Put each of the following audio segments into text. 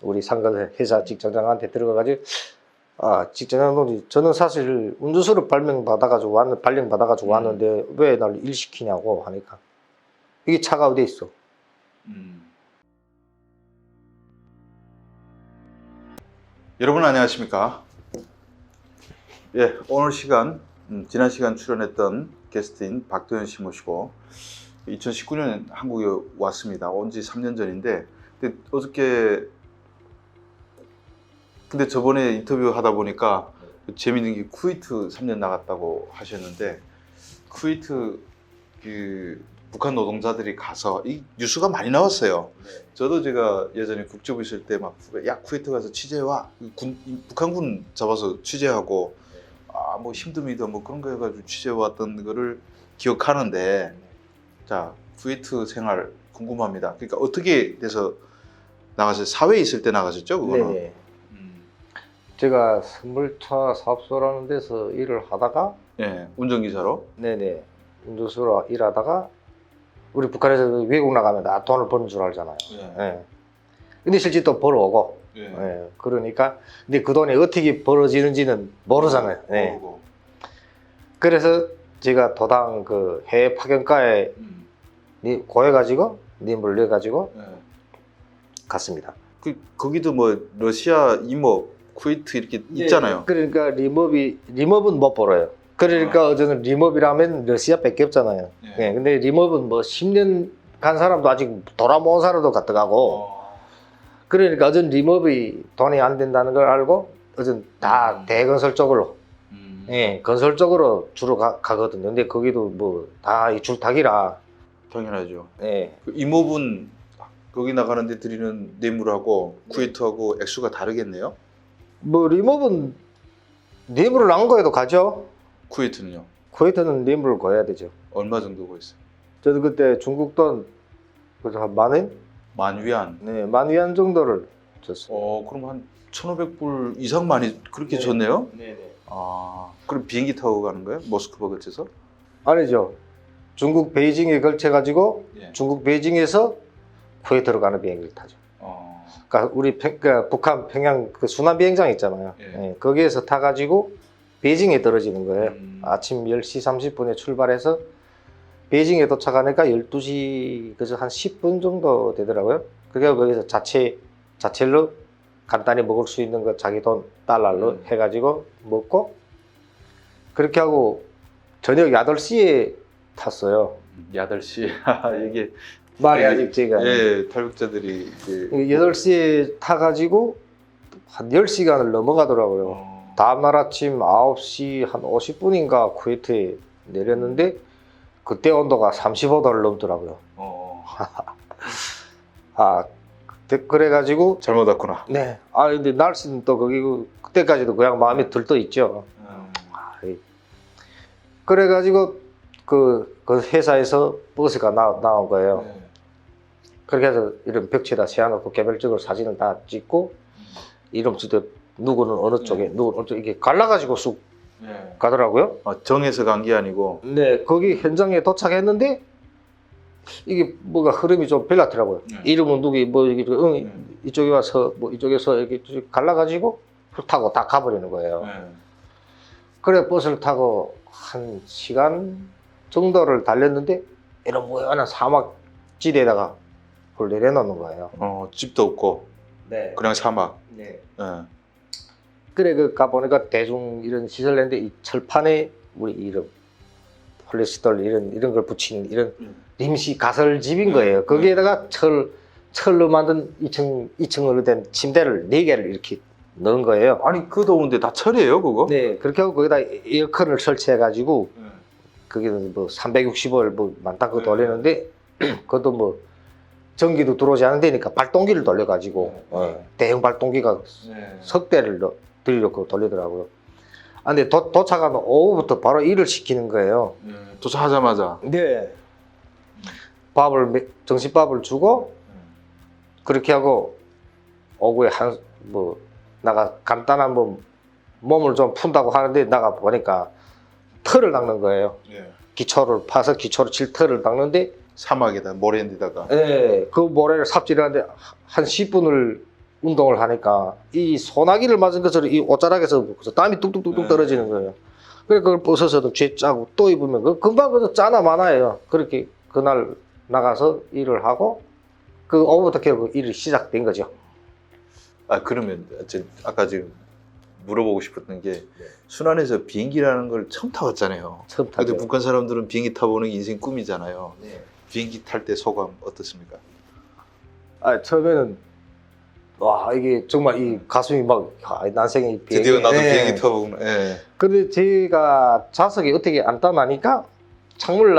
우리 상가 회사 직장장한테 들어가가지고 직장장님이 저는 사실 운전수를 발령받아가지고 왔는데 왜 날 일 시키냐고 하니까 이게 차가 어디 있어? 여러분 안녕하십니까? 예, 오늘 시간 지난 시간 출연했던 게스트인 박도현 씨 모시고 2019년 한국에 왔습니다. 온 지 3년 전인데 근데 저번에 인터뷰 하다 보니까 재밌는 게 쿠웨이트 3년 나갔다고 하셨는데 쿠웨이트 북한 노동자들이 가서 이 뉴스가 많이 나왔어요. 저도 제가 예전에 국제부 있을 때 막 야 쿠웨이트 가서 취재와 북한군 잡아서 취재하고 뭐 힘듦이다 뭐 그런 거 해가지고 취재해 왔던 거를 기억하는데 자 쿠웨이트 생활 궁금합니다. 그러니까 어떻게 돼서 나가셨어요? 사회에 있을 때 나가셨죠? 그거는? 네. 제가 선물차 사업소라는 데서 일을 하다가 네, 운전기사로? 네네 운전수로 일하다가 우리 북한에서 외국 나가면 다 돈을 버는 줄 알잖아요. 예. 근데 실제 또 벌어오고 예. 그러니까 근데 그 돈이 어떻게 벌어지는지는 모르잖아요. 예. 그래서 제가 도당 그 해외 파견과에 고해가지고 님을 내가지고 갔습니다. 거기도 뭐 러시아 이모 쿠웨이트 이렇게 있잖아요. 그러니까 리몹은 못 벌어요. 그러니까 저는 리몹이라면 러시아밖에 없잖아요. 예. 근데 리몹은 뭐 10년 간 사람도 아직 돌아온 사람도 갔다가고 그러니까 어전 리몹이 돈이 안 된다는 걸 알고 어전 다 대건설 쪽으로 예, 건설 쪽으로 주로 가거든요. 근데 거기도 뭐 다 줄타기라 당연하죠. 예. 그 이모분 거기 나가는데 드리는 뇌물하고 쿠웨이트하고 액수가 다르겠네요. 뭐 리몹은 뇌물을 안 거해도 가죠. 쿠웨이트는요? 쿠웨이트는 뇌물을 거해야 되죠. 얼마 정도 거했어요? 저도 그때 중국 돈 그래서 한 10,000원? 만위안? 네, 10,000위안 정도를 줬어요. 그럼 한 1,500불 이상 많이 그렇게 줬네요? 네네. 그럼 비행기 타고 가는 거예요? 모스크바 거쳐서? 아니죠. 중국 베이징에 걸쳐가지고 예. 중국 베이징에서 쿠웨이트로 가는 비행기를 타죠. 그러니까 우리 그러니까 북한 평양 그 순환 비행장 있잖아요. 예. 예, 거기에서 타가지고 베이징에 떨어지는 거예요. 아침 10시 30분에 출발해서 베이징에 도착하니까 12시 그래서 한 10분 정도 되더라고요. 그게 거기서 자체로 간단히 먹을 수 있는 거 자기 돈 달러로 해가지고 먹고 그렇게 하고 저녁 8시에 탔어요. 8시 이게 말이 아직 제가 예, 탈북자들이 8시에 타가지고 한 10시간을 넘어가더라고요. 다음날 아침 9시 한 50분인가 쿠웨이트에 내렸는데 그때 온도가 35도를 넘더라고요. 그래가지고 잘못 왔구나. 네. 근데 날씨는 또 거기 그때까지도 그냥 마음이 들떠 있죠. 그래가지고 그 회사에서 버스가 나온 거예요. 그렇게 해서 이런 벽지에다 세워놓고 개별적으로 사진을 다 찍고 이름부터 누구는 어느 쪽에 누구는 어느 쪽에 이렇게 갈라가지고 쑥 가더라고요. 정해서 간 게 아니고. 네, 거기 현장에 도착했는데 이게 뭐가 흐름이 좀 별났더라고요. 이름은 누구 뭐 이쪽에 와서 뭐 이쪽에서 이렇게 갈라가지고 타고 다 가버리는 거예요. 그래 버스를 타고 한 시간 정도를 달렸는데 이런 모양한 사막지대에다가 그걸 내려놓는 거예요. 집도 없고. 네. 그냥 사막. 네. 그래 가보니까 대중 이런 시설인데 이 철판에 우리 이름 폴리스톨 이런 걸 붙인 이런 임시 가설집인 거예요. 거기에다가 철로 만든 2층으로 된 침대를 4개를 이렇게 넣은 거예요. 아니 그 더운데 다 철이에요 그거? 네, 그렇게 하고 거기다 에어컨을 설치해가지고 거기는 뭐 360월 뭐 많다고 돌리는데 그것도 뭐 전기도 들어오지 않은 데니까 발동기를 돌려가지고 대형 발동기가 석 대를 들려고 돌리더라고요. 근데 도착하면 오후부터 바로 일을 시키는 거예요. 도착하자마자. 네. 점심밥을 주고 그렇게 하고 오후에 나가 간단한 몸을 좀 푼다고 하는데 나가 보니까 털을 닦는 거예요. 기초를 파서 기초로 칠 털을 닦는데 사막에다 모래인데다가. 네, 그 모래를 삽질하는데 한 10분을 운동을 하니까 이 소나기를 맞은 것처럼 이 옷자락에서 땀이 뚝뚝뚝뚝 떨어지는 거예요. 그래 그걸 벗어서도 죄 짜고 또 입으면 그 금방 그저 짜나 마나예요. 그렇게 그날 나가서 일을 하고 그 오후부터 결국 일이 시작된 거죠. 아 그러면 아까 지금 물어보고 싶었던 게 순안에서 비행기라는 걸 처음 타봤잖아요. 처음 근데 타죠. 북한 사람들은 비행기 타보는 게 인생 꿈이잖아요. 네. 비행기 탈 때 소감 어떻습니까? 아 처음에는 와 이게 정말 이 가슴이 막 난생이 비행기. 드디어 나도 네. 비행기 타보구나. 예. 근데 제가 좌석이 어떻게 앉다나니까 창문을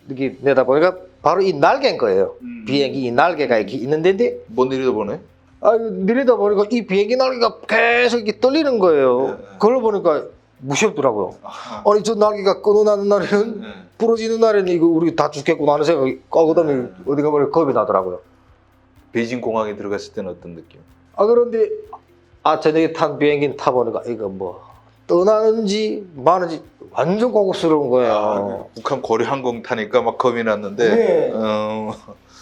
이렇게 내다보니까 바로 이 날개인 거예요. 비행기 이 날개가 이렇게 있는데 못 내려다보네? 내리다 보니까 이 비행기 날개가 계속 이렇게 떨리는 거예요. 네. 그걸 보니까 무섭더라고요. 아니 저 날개가 끊어나는 날에는 네. 부러지는 날에는 이거 우리 다 죽겠구나 하는 생각이 그다음에 어디가 보니 겁이 나더라고요. 베이징 공항에 들어갔을 때는 어떤 느낌? 그런데 저녁에 탄 비행기 타보니까 이거 뭐 떠나는지 마는지 완전 고급스러운 거예요. 북한 고려 항공 타니까 막 겁이 났는데. 네.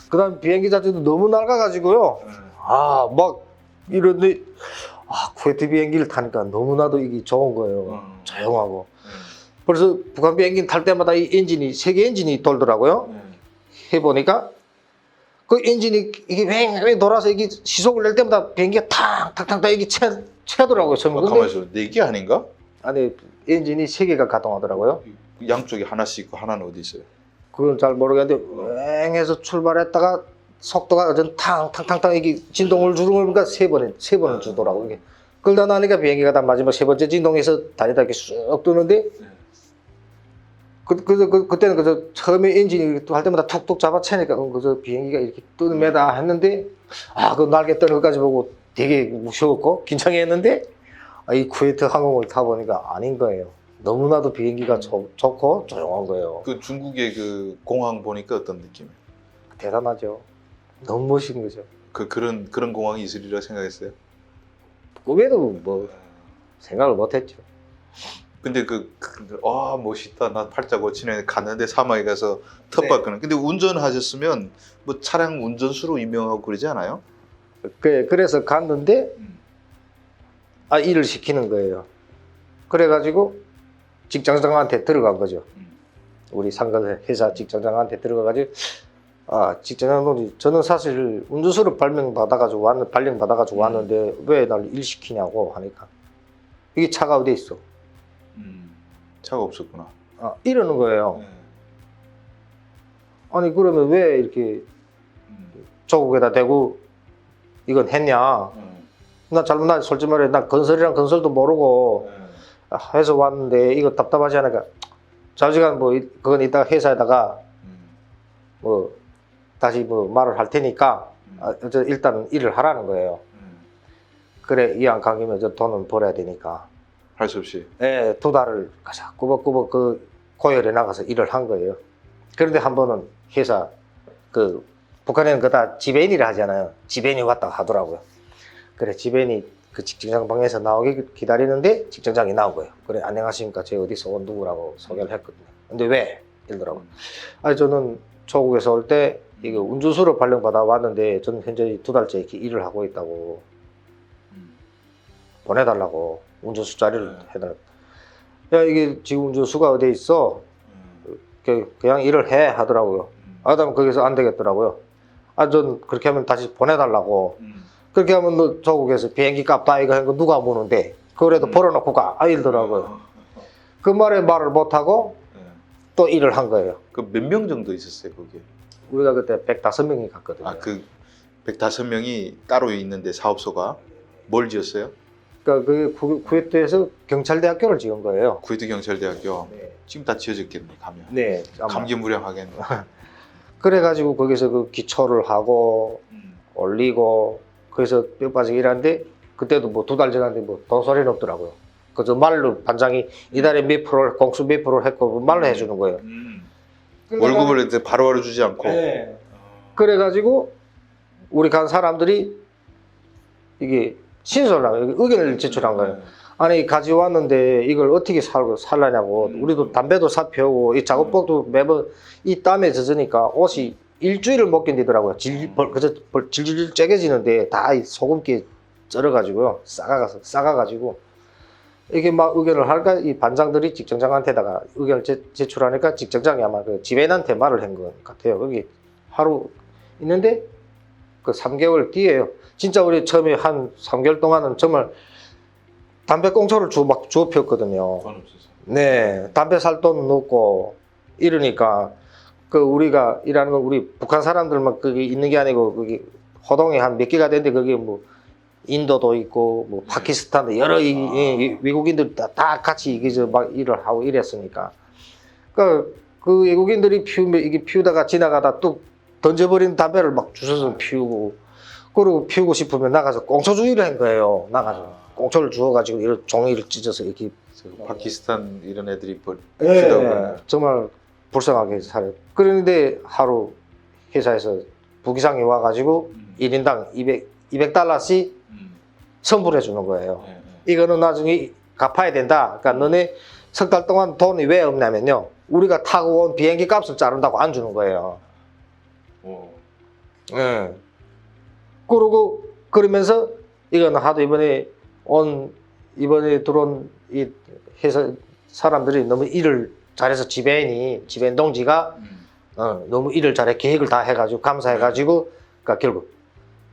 그다음 비행기 자체도 너무 낡아가지고요. 막 이런데 쿠웨이트 비행기를 타니까 너무나도 이게 좋은 거예요. 조용하고. 그래서 북한 비행기 탈 때마다 이 엔진이 세계 엔진이 돌더라고요. 해보니까 그 엔진이 이게 뱅뱅 돌아서 이게 시속을 낼 때마다 비행기가 탕탕탕탕 이게 채더라고요. 가만히 있어. 4개 아닌가? 안에 엔진이 3개가 가동하더라고요. 양쪽에 하나씩 있고 하나는 어디 있어요? 그건 잘 모르겠는데 왱해서 출발했다가 속도가 전 탕탕탕탕 이게 진동을 주는 거니까 세 번을 주더라고요. 이게 끌다 나니까 비행기가 다 마지막 3번째 진동에서 다니다 이렇게 쑥 뜨는데 그때는 그저 처음에 엔진이 할 때마다 툭툭 잡아채니까 그저 비행기가 이렇게 뜨매다 했는데 그 날개 떠는 것까지 보고 되게 무서웠고 긴장했는데 이 쿠웨이트 항공을 타보니까 아닌 거예요. 너무나도 비행기가 좋고 조용한 거예요. 그 중국의 그 공항 보니까 어떤 느낌이에요? 대단하죠. 너무 멋진 거죠. 그런 공항이 있으리라 생각했어요? 꿈에도 뭐 생각을 못했죠. 근데 멋있다. 나 팔자 고치네. 갔는데 사막에 가서 텃밭 끄는. 근데 운전하셨으면 뭐 차량 운전수로 유명하고 그러지 않아요? 그래서 갔는데 일을 시키는 거예요. 그래가지고 직장장한테 들어간 거죠. 우리 상가 회사 직장장한테 들어가가지고 직장장님이 저는 사실 운전수로 발령 받아가지고 왔는데 왜 날 일 시키냐고 하니까 이게 차가 어디 있어? 차가 없었구나. 이러는 거예요. 아니 그러면 왜 이렇게 조국에다 대고 이건 했냐? 나 솔직히 말해 나 건설도 모르고 해서 왔는데 이거 답답하지 않을까? 좌지간 뭐 그건 이따가 회사에다가 뭐 다시 뭐 말을 할 테니까 일단은 일을 하라는 거예요. 그래 이왕 간 김에 저 돈은 벌어야 되니까. 할 수 없이. 네, 2달을 가자 꾸벅꾸벅 그 고열에 나가서 일을 한 거예요. 그런데 한 번은 회사 북한에는 그다 지배인이라 하잖아요. 지배인이 왔다 하더라고요. 그래 지배인이 그 직장장 방에서 나오게 기다리는데 직장장이 나온 거예요. 그래 안녕하십니까 제 어디서 온 누구라고 소개를 했거든요. 근데 왜? 이러더라고요. 저는 조국에서 올 때 이거 운전수로 발령받아 왔는데 저는 현재 2달째 이렇게 일을 하고 있다고 보내달라고 운전수 자리를 해달라고. 야 이게 지금 운전수가 어디에 있어? 그냥 일을 해 하더라고요. 그다음 거기서 안 되겠더라고요. 전 그렇게 하면 다시 보내달라고. 그렇게 하면 너 조국에서 비행기 값 다 이거 한 거 누가 보는데 그래도 벌어놓고 가 이러더라고요. 그 말을 못하고 또 일을 한 거예요. 그 몇 명 정도 있었어요 거기에? 우리가 그때 105명이 갔거든요. 그 105명이 따로 있는데 사업소가 뭘 지었어요? 그러니까 그 쿠웨이트에서 경찰대학교를 지은 거예요. 쿠웨이트 경찰대학교. 네. 지금 다 지어졌겠네 가면. 네. 감개무량하겠네. 그래가지고 거기서 그 기초를 하고 올리고 그래서 뼈 빠지게 일하는데 그때도 뭐 2달 지났는데 뭐 돈 소리는 없더라고요. 그저 말로 반장이 이달에 몇 프로 공수 몇 프로 했고 말로 해주는 거예요. 월급을 이제 바로바로 주지 않고. 네. 그래가지고 우리 간 사람들이 이게 신설을 한 거예요. 의견을 제출한 거예요. 아니 가져왔는데 이걸 어떻게 살라냐고. 우리도 담배도 사 피우고 이 작업복도 매번 이 땀에 젖으니까 옷이 일주일을 못 견디더라고요. 그저 질질 째개지는데 다 이 소금기 썰어가지고요. 싸가가지고 이게 막 의견을 할까 이 반장들이 직장장한테다가 의견을 제출하니까 직장장이 아마 그 지배인한테 말을 한 것 같아요. 거기 하루 있는데 그 3개월 뒤에요. 진짜 우리 처음에 한 3개월 동안은 정말 담배 꽁초를 막 주워 피웠거든요. 돈 없어서. 네, 담배 살 돈 없고 이러니까 그 우리가 일하는 건 우리 북한 사람들만 거기 있는 게 아니고 거기 호동이 한 몇 개가 되는데 거기 뭐 인도도 있고 뭐 파키스탄도 여러 이 외국인들 다 같이 이게 막 일을 하고 이랬으니까 그 외국인들이 이게 피우다가 지나가다 뚝 던져버린 담배를 막 주워서 피우고 그리고 피우고 싶으면 나가서 꽁초주의를 한 거예요. 나가서 꽁초를 주워가지고 이런 종이를 찢어서 이렇게 파키스탄 이런 애들이 예, 피우다 정말 불쌍하게 살아요. 그런데 하루 회사에서 부기상이 와가지고 1인당 200달러씩 선불해 주는 거예요. 이거는 나중에 갚아야 된다. 그러니까 너네 석 달 동안 돈이 왜 없냐면요. 우리가 타고 온 비행기 값을 자른다고 안 주는 거예요. 예. 그러고 그러면서 이거는 하도 이번에 들어온 이 회사 사람들이 너무 일을 잘해서 지배인 동지가 너무 일을 잘해 계획을 다 해가지고 감사해가지고 그러니까 결국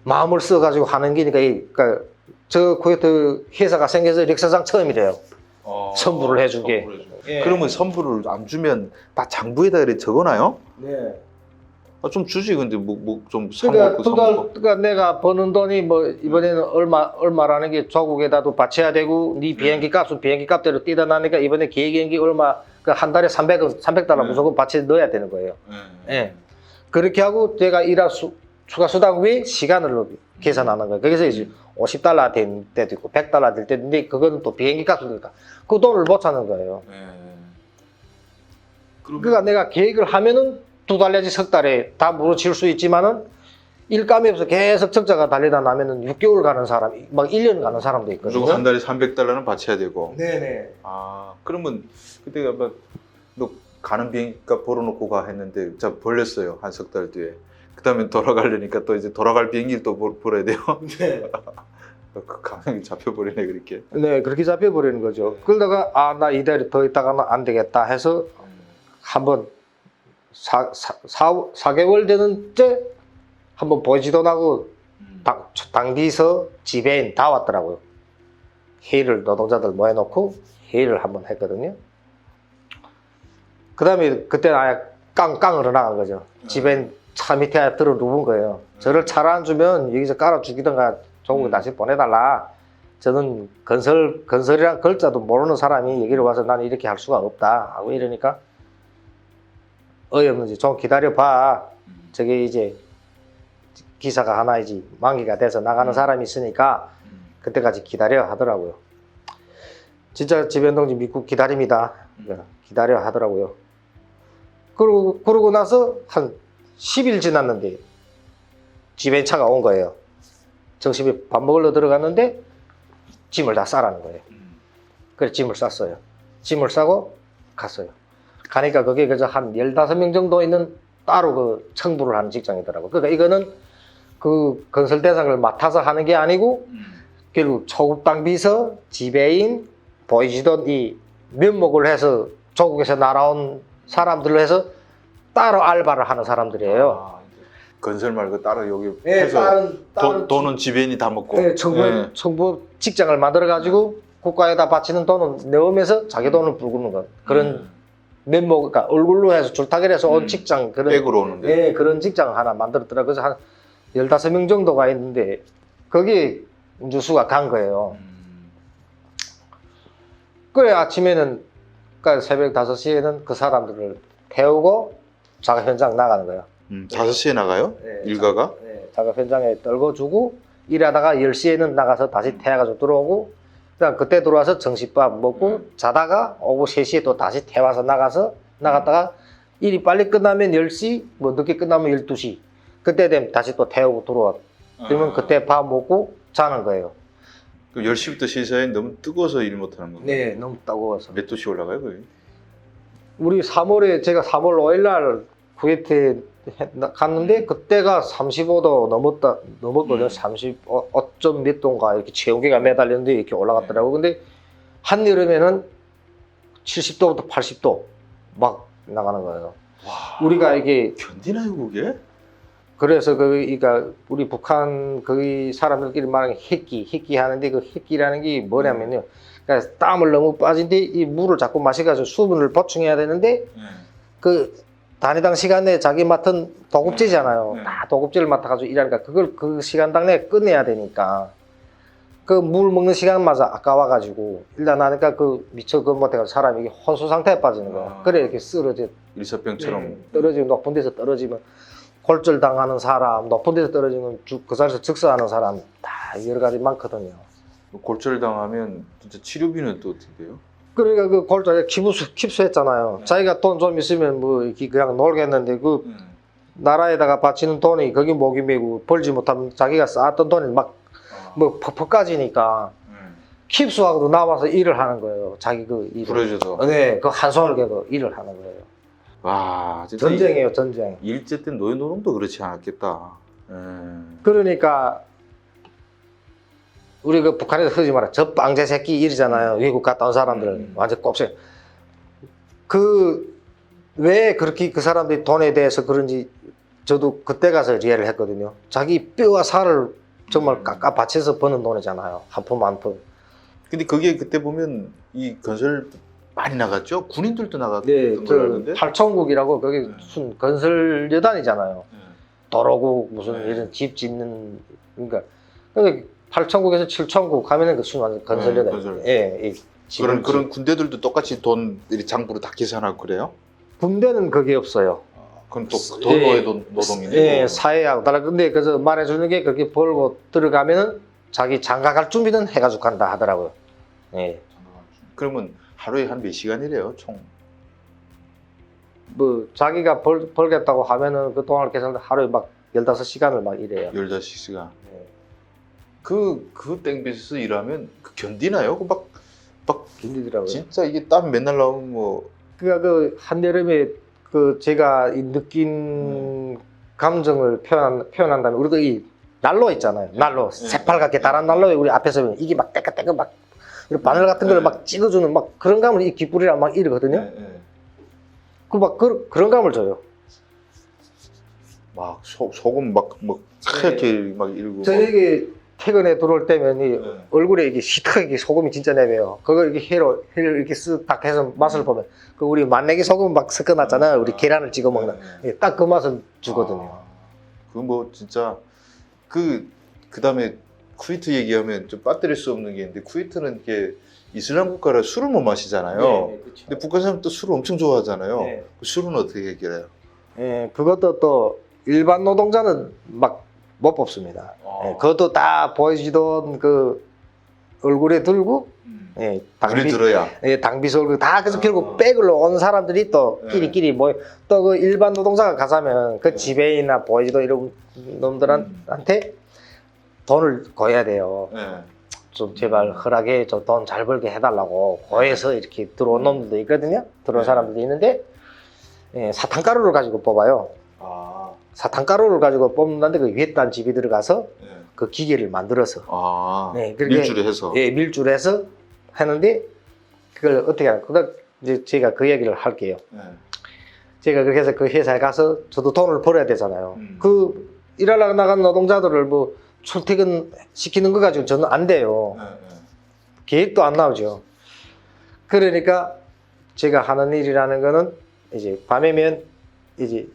마음을 써가지고 하는 게니까 그러니까 저 쿠웨이트 회사가 생겨서 역사상 처음이래요. 선불을 해준 게. 예. 그러면 선불을 안 주면 다 장부에다 이렇게 적어놔요? 네. 좀 주지 근데 뭐 좀 그러니까 사먹고 그러니까 내가 버는 돈이 뭐 이번에는 얼마라는 게 조국에다도 바쳐야 되고 네 비행기 값은 비행기 값대로 떼다 나니까 이번에 계획행기 얼마 그 한 달에 300달러 무조건 바쳐 넣어야 되는 거예요. 예. 그렇게 하고 제가 일할 추가 수당 외 시간을 계산하는 거예요. 그래서 이제 50달러 될 때도 있고 100달러 될 때도 있는데 그거는 또 비행기 값이니까 그 돈을 못 찾는 거예요. 그러니까 내가 계획을 하면은 2달 내지 석 달에 다 무너질 수 있지만은 일감이 없어 계속 적자가 달리다 나면은 6개월 가는 사람, 막 1년 가는 사람도 있거든요. 무조건 한 달에 300달러는 바쳐야 되고. 네네. 그러면 그때 아마 너 가는 비행기값 벌어놓고 가 했는데 자 벌렸어요 한 석 달 뒤에. 그다음에 돌아가려니까 또 이제 돌아갈 비행기를 또 벌어야 돼요. 네. 그 가격이 잡혀버리네 그렇게. 네, 그렇게 잡혀버리는 거죠. 그러다가 나 이대로 더 있다가는 안 되겠다 해서 한번 4개월 되는 때 한번 보지도 나고 당비서 지배인 다 왔더라고요. 회의를 노동자들 모여놓고 회의를 한번 했거든요. 그 다음에 그때는 아예 깡으로 나간 거죠. 지배인 차 밑에 들어 누운 거예요. 저를 차를 안 주면 여기서 깔아 죽이던가 조국에 다시 보내달라. 저는 건설이란 글자도 모르는 사람이 여기로 와서 나는 이렇게 할 수가 없다 하고 이러니까 어이없는지 좀 기다려봐. 저게 이제 기사가 하나 이제 만기가 돼서 나가는 사람이 있으니까 그때까지 기다려 하더라고요. 진짜 지배인동지 믿고 기다립니다. 기다려 하더라고요. 그러고 나서 한 10일 지났는데 지배인차가 온 거예요. 점심에 밥 먹으러 들어갔는데 짐을 다 싸라는 거예요. 그래서 짐을 쌌어요. 짐을 싸고 갔어요. 가니까 그게 그저 한 15명 정도 있는 따로 그 청부를 하는 직장이더라고요. 그러니까 이거는 그 건설 대상을 맡아서 하는 게 아니고 결국 초급당 비서, 지배인, 보이시던 이 면목을 해서 조국에서 날아온 사람들로 해서 따로 알바를 하는 사람들이에요. 건설 말고 따로 여기 네, 해서 돈은 지배인이 다 먹고. 네, 청부 직장을 만들어 가지고 국가에다 바치는 돈은 내오면서 자기 돈을 부르는 것 그런 면목, 그러니까 얼굴로 해서 줄타기를 온 직장 그런 백으로 오는데. 네, 그런 직장을 하나 만들었더라고요. 그래서 한 15명 정도가 있는데 거기 뉴스가 간 거예요. 그래 아침에는 그러니까 새벽 5시에는 그 사람들을 태우고 작업 현장 나가는 거예요. 5시에 나가요? 네, 일가가? 작업 현장에 떨궈주고 일하다가 10시에는 나가서 다시 태워가지고 들어오고 그다음 그때 들어와서 점심밥 먹고 자다가 오후 3시에 또 다시 태워서 나갔다가 일이 빨리 끝나면 10시 뭐 늦게 끝나면 12시 그때 되면 다시 또 태우고 들어와 그러면 그때 밥 먹고 자는 거예요. 그 10시부터 시사에 너무 뜨거워서 일 못하는 건가요? 네, 너무 따가워서. 몇 도씩 올라가요 거기? 우리 제가 3월 5일 날 쿠웨이트에 갔는데 그때가 35도 넘었거든요. 35점 몇 도인가 이렇게 체온계가 매달렸는데 이렇게 올라갔더라고. 근데 한여름에는 70도부터 80도 막 나가는 거예요. 와, 우리가 이게 견디나요 그게? 그래서 그러니까 우리 북한 그 사람들끼리 말하는 핵기 하는데 그 핵기라는 게 뭐냐면요. 그러니까 땀을 너무 빠진데 이 물을 자꾸 마셔가지고 수분을 보충해야 되는데 그 단위당 시간 내에 자기 맡은 도급제잖아요. 다 도급제를 맡아가지고 일하니까 그걸 그 시간당 내에 끝내야 되니까 그 물 먹는 시간마저 아까워가지고 일단 하니까 그 미처 그 못해가지고 사람이 이게 혼수 상태에 빠지는 거예요. 그래 이렇게 쓰러져 일사병처럼. 떨어지면 높은 데서 떨어지면 골절 당하는 사람, 높은 데서 떨어지면 그 자리에서 즉사하는 사람 다 여러 가지 많거든요. 골절 당하면 진짜 치료비는 또 어떻게 돼요? 그러니까 그 골절에 깁스했잖아요. 자기가 돈 좀 있으면 뭐 이렇게 그냥 놀겠는데 그 나라에다가 바치는 돈이 거기 목이 메고 벌지 못하면 자기가 쌓았던 돈이 막 뭐 퍽퍽 까지니까 킵스하고도 나와서 일을 하는 거예요. 자기 그 일을. 부러져서. 네, 그 한손을 개고 일을 하는 거예요. 와, 진짜 전쟁이에요, 전쟁. 일제 때 노인노동도 그렇지 않았겠다. 그러니까 우리 그 북한에서 흔히 말해 저 빵제 새끼 일이잖아요. 외국 갔다 온 사람들 완전 꼽세. 그 왜 그렇게 그 사람들이 돈에 대해서 그런지 저도 그때 가서 이해를 했거든요. 자기 뼈와 살을 정말 깎아 바쳐서 버는 돈이잖아요. 한 푼 한 푼. 근데 그게 그때 보면 이 건설 많이 나갔죠? 군인들도 나갔던 네, 걸 아는데. 팔천국이라고 거기 무슨 건설 여단이잖아요. 도로국 무슨 네. 이런 집 짓는 그러니까 8천국에서 7천국 가면은 그 순간 건설 여단. 건설. 예, 그런 군대들도 똑같이 돈 장부로 다 계산하고 그래요? 군대는 그게 없어요. 그건 또 노예 노동이네. 예, 사회하고 달라. 근데 그래서 말해주는 게 그렇게 벌고 들어가면은 자기 장가갈 준비는 해가지고 간다 하더라고요. 예. 그러면 하루에 한 몇 시간이래요, 총? 뭐 자기가 벌겠다고 하면은 그 동안을 계산 하루에 막 15시간을 막 일해요. 15시간. 예. 그 땡볕에서 일하면 견디나요? 막 힘들더라고요. 진짜 이게 땀 맨날 나오면 뭐. 그러니까 그 한여름에 그 제가 이 느낀 감정을 표현한다면 우리도 이 난로 있잖아요. 난로 새빨갛게 달한 난로에 우리 앞에서 보면 이게 막 떼까떼까 막 이런 바늘 같은 걸 막 찍어주는 막 그런 감을 이 귓불이랑 막 이러거든요. 그 막 그런 감을 줘요. 막 소금 막 하얗게 막 이러고. 저녁에 퇴근에 들어올 때면 이 얼굴에 이게 시트하게 소금이 진짜 내려요. 그거 이렇게 해를 이렇게 쓱 해서 맛을 보면 그 우리 맛내기 소금 막 섞어놨잖아요. 우리 계란을 찍어 먹는 딱 그 맛을 주거든요. 그 뭐 진짜 그다음에 쿠웨이트 얘기하면 좀 빠뜨릴 수 없는 게 있는데 쿠웨이트는 이게 이슬람 국가라 술을 못 마시잖아요. 그렇죠. 근데 북한 사람 또 술을 엄청 좋아하잖아요. 네. 그 술은 어떻게 해결해요? 예, 그것도 또 일반 노동자는 막 못 뽑습니다. 예, 그것도 다 보여주던 그 얼굴에 들고 예, 물이 들어야. 예, 당비 서울 다 그래서 결국 백으로 온 사람들이 또 끼리끼리 뭐 또 그 일반 노동자가 가자면 그 지배인이나 보여주던 이런 놈들한테 돈을 거야 돼요. 좀 제발 허락해 저 돈 잘 벌게 해달라고 고해서 이렇게 들어온 놈들도 있거든요. 들어온 사람들도 있는데 예, 사탕가루를 가지고 뽑아요. 사탕가루를 가지고 뽑는다는데 그 위에단 집이 들어가서 그 기계를 만들어서 네, 그렇게 밀주를 해서. 예, 밀주해서 하는데 그걸 어떻게 하나? 그걸 이제 제가 그 얘기를 할게요. 제가 그렇게 해서 그 회사에 가서 저도 돈을 벌어야 되잖아요. 그 일하러 나간 노동자들을 뭐 출퇴근 시키는 거 가지고 저는 안 돼요. 계획도 안 나오죠. 그러니까 제가 하는 일이라는 거는 이제 밤이면 이제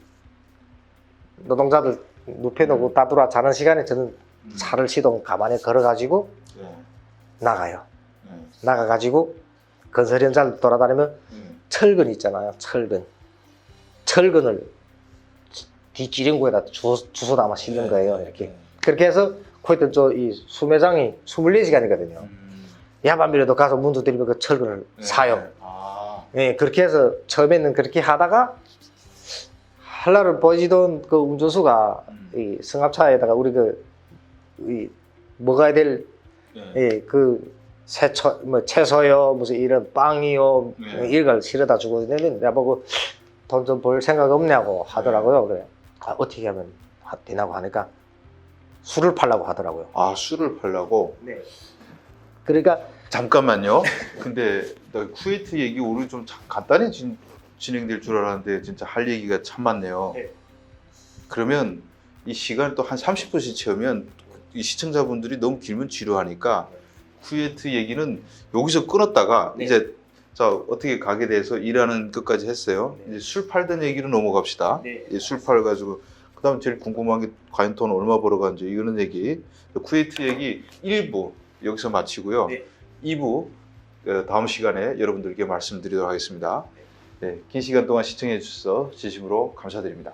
노동자들 눕혀놓고 다 들어와 자는 시간에 저는 차를 시동 가만히 걸어가지고 나가요. 나가가지고 건설 현장을 돌아다니면 철근 있잖아요. 철근을 뒷지령구에다 주워 담아 싣는 거예요. 이렇게. 그렇게 해서 코이트 이 수매장이 24시간이거든요. 야밤이라도 가서 문 두드리면 그 철근을 사요. 네, 그렇게 해서 처음에는 그렇게 하다가 한라를 보여주던 그 운전수가 이 승합차에다가 우리 이 먹어야 될 그 채소요 무슨 이런 빵이요 이런 걸 실어다 주고 내가 보고 돈 좀 벌 생각 없냐고 하더라고요. 그래 어떻게 하면 되냐고 하니까 술을 팔라고 하더라고요. 아, 술을 팔라고? 네. 그러니까 잠깐만요. 근데 나 쿠웨이트 얘기 오늘 좀 간단히 진행될 줄 알았는데 진짜 할 얘기가 참 많네요. 네. 그러면 이 시간을 또 한 30분씩 채우면 이 시청자분들이 너무 길면 지루하니까 쿠웨이트 얘기는 여기서 끊었다가 네. 이제 자 어떻게 가게 돼서 일하는 것까지 했어요. 네. 이제 술 팔던 얘기로 넘어갑시다. 네. 술 팔가지고 그다음 제일 궁금한 게 과연 돈 얼마 벌어가는지 이런 얘기. 쿠웨이트 얘기 1부 여기서 마치고요. 네. 2부 다음 시간에 여러분들께 말씀드리도록 하겠습니다. 네, 긴 시간 동안 시청해 주셔서 진심으로 감사드립니다.